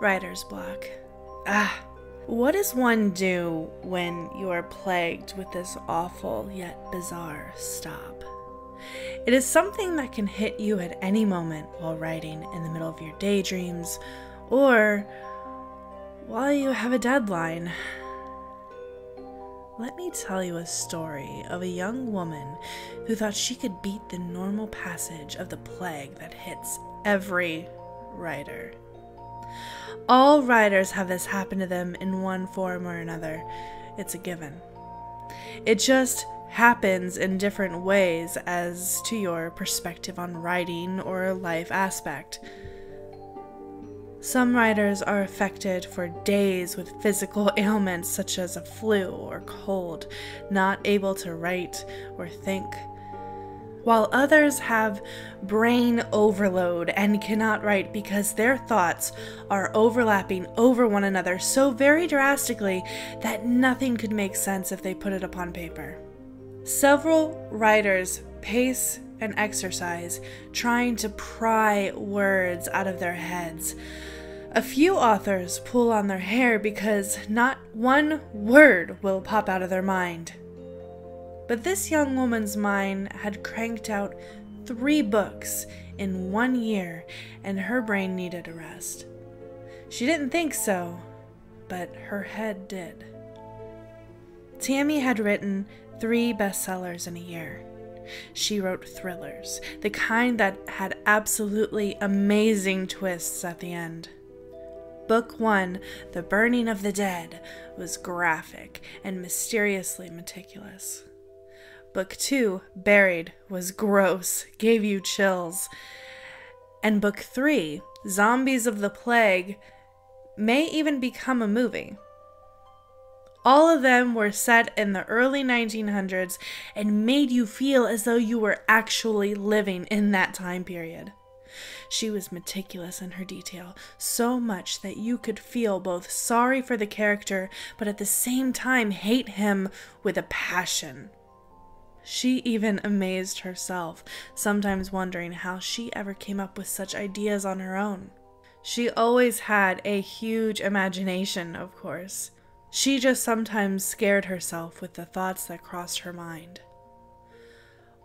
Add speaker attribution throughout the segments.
Speaker 1: Writer's block. What does one do when you are plagued with this awful yet bizarre stop? It is something that can hit you at any moment while writing in the middle of your daydreams or while you have a deadline. Let me tell you a story of a young woman who thought she could beat the normal passage of the plague that hits every writer. All writers have this happen to them in one form or another. It's a given. It just happens in different ways as to your perspective on writing or life aspect. Some writers are affected for days with physical ailments such as a flu or cold, not able to write or think, while others have brain overload and cannot write because their thoughts are overlapping over one another so very drastically that nothing could make sense if they put it upon paper. Several writers pace and exercise trying to pry words out of their heads. A few authors pull on their hair because not one word will pop out of their mind. But this young woman's mind had cranked out 3 books in 1 year, and her brain needed a rest. She didn't think so, but her head did. Tammy had written 3 bestsellers in a year. She wrote thrillers, the kind that had absolutely amazing twists at the end. Book 1, The Burning of the Dead, was graphic and mysteriously meticulous. Book 2, Buried, was gross, gave you chills. And Book 3, Zombies of the Plague, may even become a movie. All of them were set in the early 1900s and made you feel as though you were actually living in that time period. She was meticulous in her detail, so much that you could feel both sorry for the character, but at the same time hate him with a passion. She even amazed herself, sometimes wondering how she ever came up with such ideas on her own. She always had a huge imagination, of course. She just sometimes scared herself with the thoughts that crossed her mind.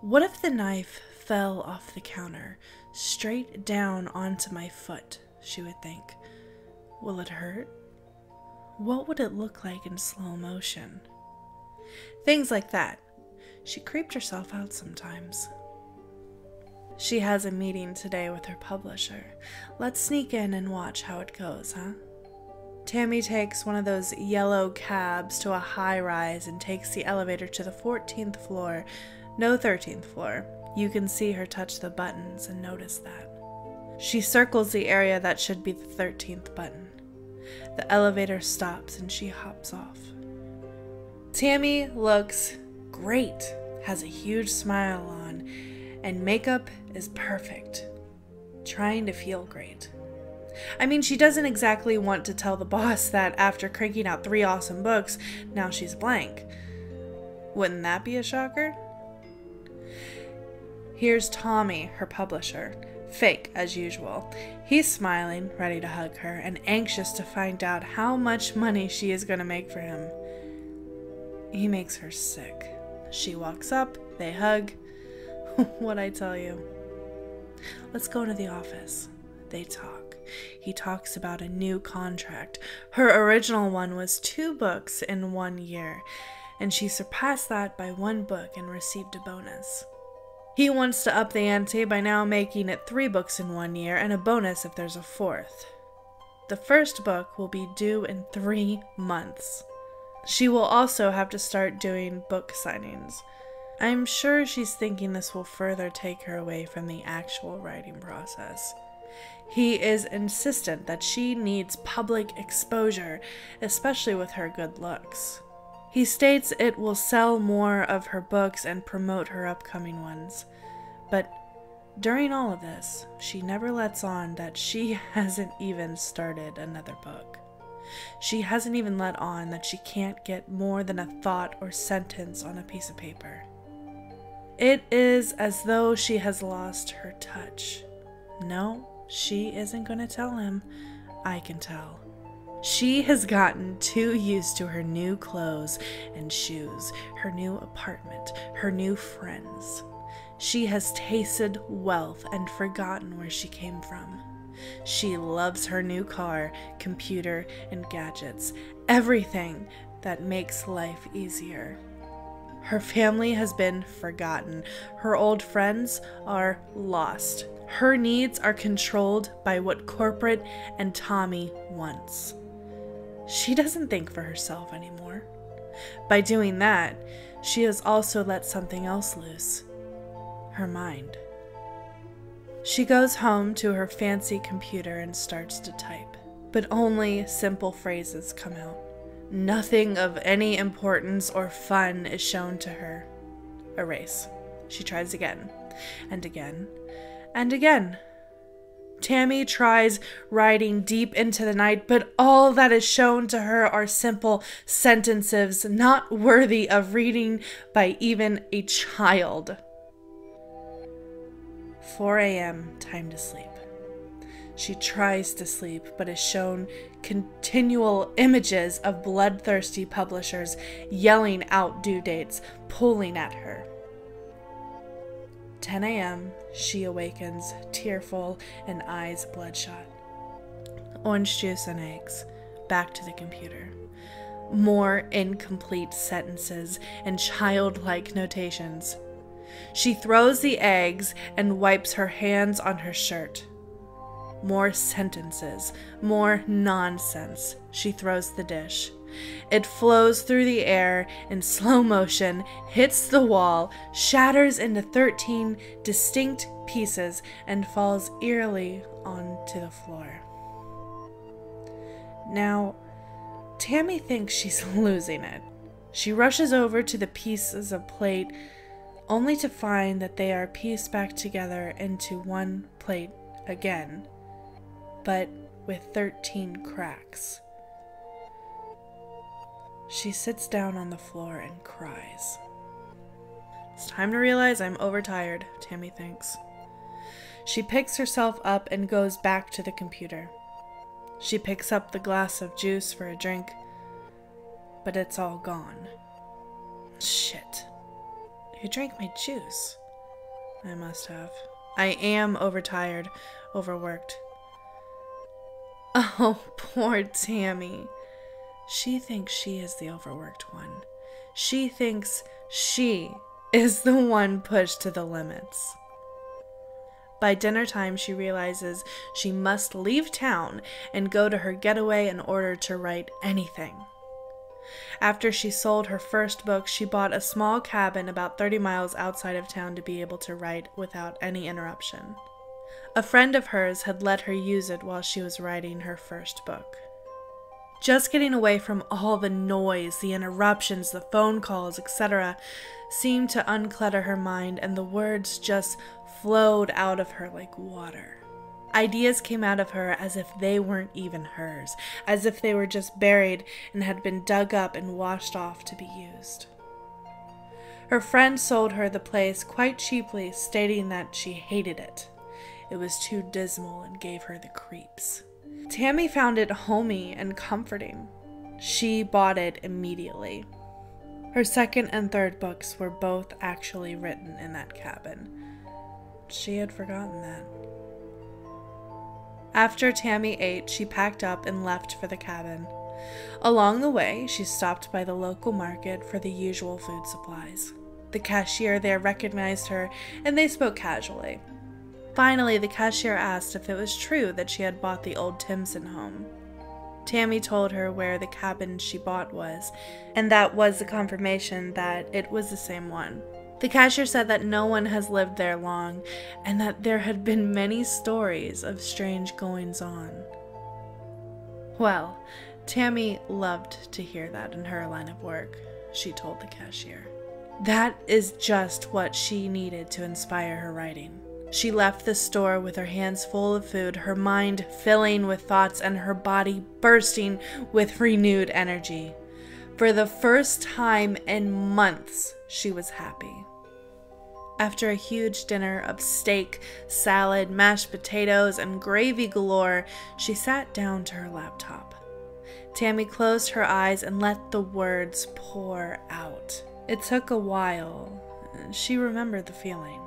Speaker 1: What if the knife fell off the counter, straight down onto my foot, she would think. Will it hurt? What would it look like in slow motion? Things like that. She creeped herself out sometimes. She has a meeting today with her publisher. Let's sneak in and watch how it goes, huh? Tammy takes one of those yellow cabs to a high-rise and takes the elevator to the 14th floor. No 13th floor. You can see her touch the buttons and notice that. She circles the area that should be the 13th button. The elevator stops and she hops off. Tammy looks great, has a huge smile on, and makeup is perfect. Trying to feel great. I mean, she doesn't exactly want to tell the boss that after cranking out 3 awesome books, now she's blank. Wouldn't that be a shocker? Here's Tommy, her publisher. Fake, as usual. He's smiling, ready to hug her, and anxious to find out how much money she is going to make for him. He makes her sick. She walks up, they hug. What'd I tell you? Let's go to the office. They talk. He talks about a new contract. Her original one was 2 books in 1 year, and she surpassed that by 1 book and received a bonus. He wants to up the ante by now making it 3 books in 1 year and a bonus if there's a 4th. The first book will be due in 3 months. She will also have to start doing book signings. I'm sure she's thinking this will further take her away from the actual writing process. He is insistent that she needs public exposure, especially with her good looks. He states it will sell more of her books and promote her upcoming ones. But during all of this, she never lets on that she hasn't even started another book. She hasn't even let on that she can't get more than a thought or sentence on a piece of paper. It is as though she has lost her touch. No, she isn't going to tell him. I can tell. She has gotten too used to her new clothes and shoes, her new apartment, her new friends. She has tasted wealth and forgotten where she came from. She loves her new car, computer, and gadgets, everything that makes life easier. Her family has been forgotten. Her old friends are lost. Her needs are controlled by what corporate and Tommy wants. She doesn't think for herself anymore. By doing that, she has also let something else loose. Her mind. She goes home to her fancy computer and starts to type, but only simple phrases come out. Nothing of any importance or fun is shown to her. Erase. She tries again, and again, and again. Tammy tries writing deep into the night, but all that is shown to her are simple sentences not worthy of reading by even a child. 4 a.m., time to sleep. She tries to sleep, but is shown continual images of bloodthirsty publishers yelling out due dates, pulling at her. 10 a.m., she awakens, tearful and eyes bloodshot. Orange juice and eggs. Back to the computer. More incomplete sentences and childlike notations. She throws the eggs and wipes her hands on her shirt. More sentences, more nonsense. She throws the dish. It flows through the air in slow motion, hits the wall, shatters into 13 distinct pieces, and falls eerily onto the floor. Now, Tammy thinks she's losing it. She rushes over to the pieces of plate, only to find that they are pieced back together into one plate again, but with 13 cracks. She sits down on the floor and cries. It's time to realize I'm overtired, Tammy thinks. She picks herself up and goes back to the computer. She picks up the glass of juice for a drink, but it's all gone. Shit. Who drank my juice? I must have. I am overtired, overworked. Oh, poor Tammy. She thinks she is the overworked one. She thinks she is the one pushed to the limits. By dinner time, she realizes she must leave town and go to her getaway in order to write anything. After she sold her first book, she bought a small cabin about 30 miles outside of town to be able to write without any interruption. A friend of hers had let her use it while she was writing her first book. Just getting away from all the noise, the interruptions, the phone calls, etc., seemed to unclutter her mind, and the words just flowed out of her like water. Ideas came out of her as if they weren't even hers, as if they were just buried and had been dug up and washed off to be used. Her friend sold her the place quite cheaply, stating that she hated it. It was too dismal and gave her the creeps. Tammy found it homey and comforting. She bought it immediately. Her second and third books were both actually written in that cabin. She had forgotten that. After Tammy ate, she packed up and left for the cabin. Along the way, she stopped by the local market for the usual food supplies. The cashier there recognized her, and they spoke casually. Finally, the cashier asked if it was true that she had bought the old Timson home. Tammy told her where the cabin she bought was, and that was the confirmation that it was the same one. The cashier said that no one has lived there long, and that there had been many stories of strange goings-on. Well, Tammy loved to hear that in her line of work, she told the cashier. That is just what she needed to inspire her writing. She left the store with her hands full of food, her mind filling with thoughts, and her body bursting with renewed energy. For the first time in months, she was happy. After a huge dinner of steak, salad, mashed potatoes, and gravy galore, she sat down to her laptop. Tammy closed her eyes and let the words pour out. It took a while. She remembered the feeling.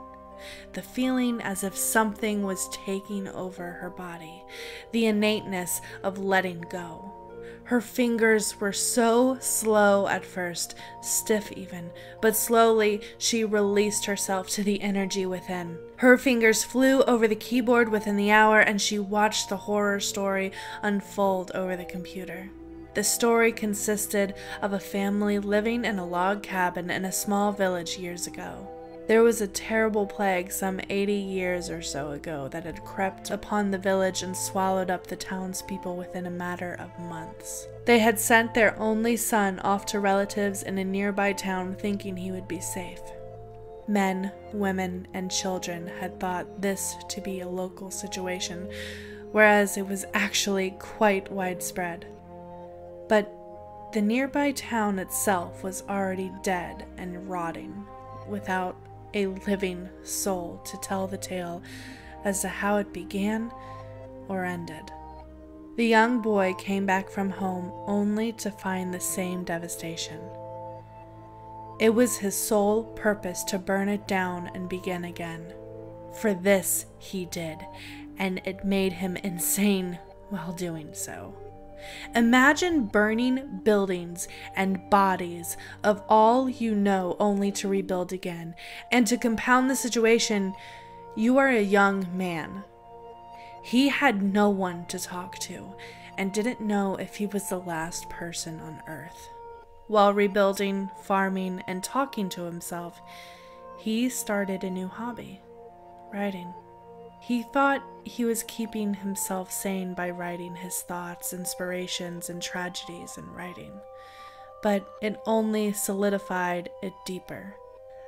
Speaker 1: The feeling as if something was taking over her body. The innateness of letting go. Her fingers were so slow at first, stiff even, but slowly she released herself to the energy within. Her fingers flew over the keyboard within the hour, and she watched the horror story unfold over the computer. The story consisted of a family living in a log cabin in a small village years ago. There was a terrible plague some 80 years or so ago that had crept upon the village and swallowed up the townspeople within a matter of months. They had sent their only son off to relatives in a nearby town thinking he would be safe. Men, women, and children had thought this to be a local situation, whereas it was actually quite widespread. But the nearby town itself was already dead and rotting, without a living soul to tell the tale as to how it began or ended. The young boy came back from home only to find the same devastation. It was his sole purpose to burn it down and begin again. For this he did, and it made him insane while doing so. Imagine burning buildings and bodies of all you know only to rebuild again. And to compound the situation, you are a young man. He had no one to talk to and didn't know if he was the last person on earth. While rebuilding, farming, and talking to himself, he started a new hobby: writing. He thought he was keeping himself sane by writing his thoughts, inspirations, and tragedies in writing, but it only solidified it deeper.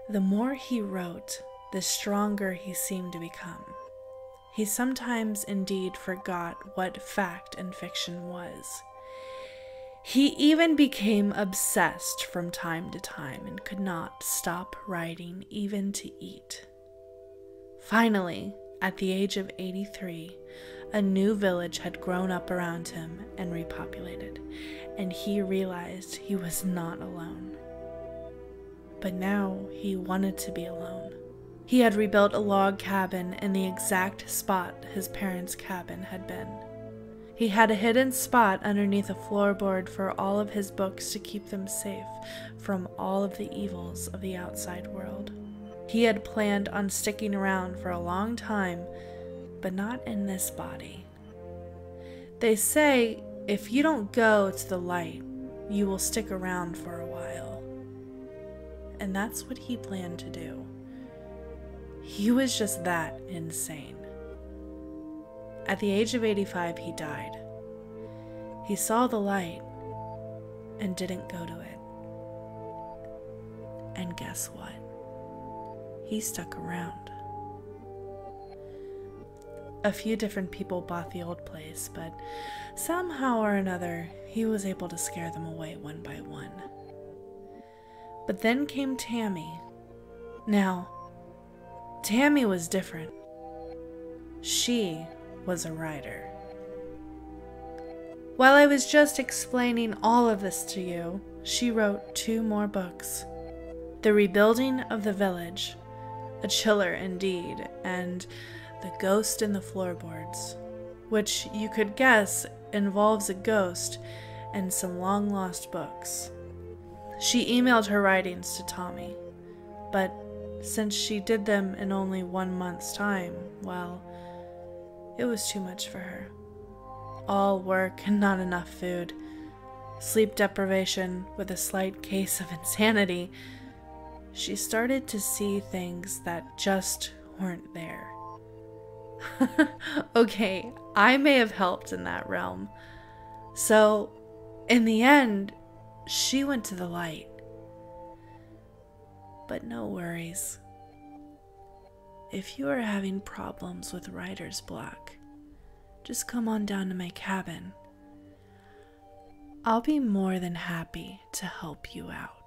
Speaker 1: The more he wrote, the stronger he seemed to become. He sometimes indeed forgot what fact and fiction was. He even became obsessed from time to time and could not stop writing even to eat. Finally, at the age of 83, a new village had grown up around him and repopulated, and he realized he was not alone. But now he wanted to be alone. He had rebuilt a log cabin in the exact spot his parents' cabin had been. He had a hidden spot underneath a floorboard for all of his books to keep them safe from all of the evils of the outside world. He had planned on sticking around for a long time, but not in this body. They say if you don't go to the light, you will stick around for a while. And that's what he planned to do. He was just that insane. At the age of 85, he died. He saw the light and didn't go to it. And guess what? He stuck around. A few different people bought the old place, but somehow or another, he was able to scare them away one by one. But then came Tammy. Now, Tammy was different. She was a writer. While I was just explaining all of this to you, she wrote 2 more books. The Rebuilding of the Village, a chiller indeed, and The Ghost in the Floorboards, which you could guess involves a ghost and some long-lost books. She emailed her writings to Tommy, but since she did them in only 1 month's time, well, it was too much for her. All work and not enough food, sleep deprivation with a slight case of insanity. She started to see things that just weren't there. Okay, I may have helped in that realm. So, in the end, she went to the light. But no worries. If you are having problems with writer's block, just come on down to my cabin. I'll be more than happy to help you out.